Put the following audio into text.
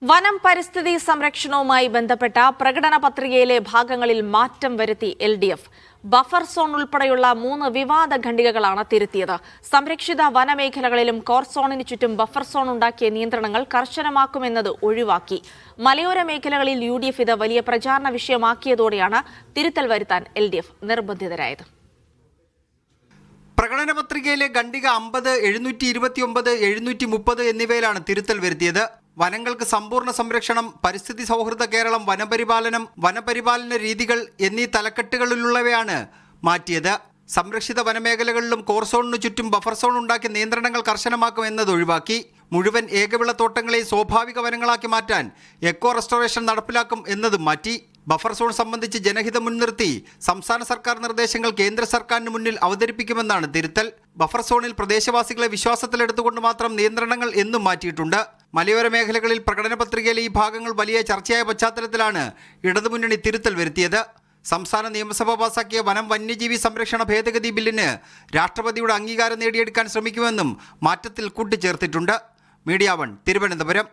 വനം പരിസ്ഥിതി സംരക്ഷണവുമായി ബന്ധപ്പെട്ട പ്രകടന പത്രികയിലെ ഭാഗങ്ങളിൽ മാറ്റം വരുത്തി LDF. ബഫർ സോൺ ഉൾപ്പെടെയുള്ള 3 വിവാദ ഖണ്ഡികകളാണ് തിരുത്തിയത്. സംരക്ഷിത വനമേഖലകളിലും കോർ സോണിന് ചുറ്റും ബഫർ സോൺ ഉണ്ടാക്കിയ നിയന്ത്രണങ്ങൾ കർശനമാക്കുമെന്നത് ഒഴിവാക്കി. മലയോര മേഖലകളിൽ UDF ഇത് വലിയ പ്രചാരണ വിഷയമാക്കിയതോടെയാണ് തിരുത്തൽ വരുത്താൻ LDF നിർബന്ധിതരായത്. പ്രകടന പത്രികയിലെ ഖണ്ഡിക 50, 729, 730 എന്നിവയിലാണ് തിരുത്തൽ വരുത്തിയത്. വനങ്ങൾക്ക് സമ്പൂർണ്ണ സംരക്ഷണം, പരിസ്ഥിതി സൗഹൃദ കേരളം, വനപരിപാലനം, വനപരിപാലന രീതികൾ എന്നീ തലക്കെട്ടുകളിലുള്ളവയാണ് മാറ്റിയത്. സംരക്ഷിത വനമേഖലകളിലും കോർ സോണിനു ചുറ്റും ബഫർ സോൺ ഉണ്ടാക്കി നിയന്ത്രണങ്ങൾ കർശനമാക്കും എന്നത് ഒഴിവാക്കി. മുഴുവൻ ഏകവിള തോട്ടങ്ങളെ സ്വാഭാവിക വനങ്ങളാക്കി മാറ്റാൻ എക്കോ റെസ്റ്റോറേഷൻ നടപ്പിലാക്കും എന്നതും മാറ്റി. ബഫർ സോൺ സംബന്ധിച്ച് ജനഹിതം മുൻനിർത്തി സംസ്ഥാന സർക്കാർ നിർദ്ദേശങ്ങൾ കേന്ദ്ര സർക്കാരിന് മുന്നിൽ അവതരിപ്പിക്കുമെന്നാണ് തിരുത്തൽ. ബഫർ സോണിൽ പ്രദേശവാസികളെ വിശ്വാസത്തിലെടുത്തുകൊണ്ട് മാത്രം നിയന്ത്രണങ്ങൾ എന്നും മാറ്റിയിട്ടുണ്ട്. മലയോര മേഖലകളിൽ പ്രകടന പത്രികയിലെ ഈ ഭാഗങ്ങൾ വലിയ ചർച്ചയായ പശ്ചാത്തലത്തിലാണ് ഇടതുമുന്നണി തിരുത്തൽ വരുത്തിയത്. സംസ്ഥാന നിയമസഭ പാസാക്കിയ വനം വന്യജീവി സംരക്ഷണ ഭേദഗതി ബില്ലിന് രാഷ്ട്രപതിയുടെ അംഗീകാരം നേടിയെടുക്കാൻ ശ്രമിക്കുമെന്നും മാറ്റത്തിൽ കൂട്ടിച്ചേർത്തിട്ടുണ്ട്. മീഡിയ 1 തിരുവനന്തപുരം.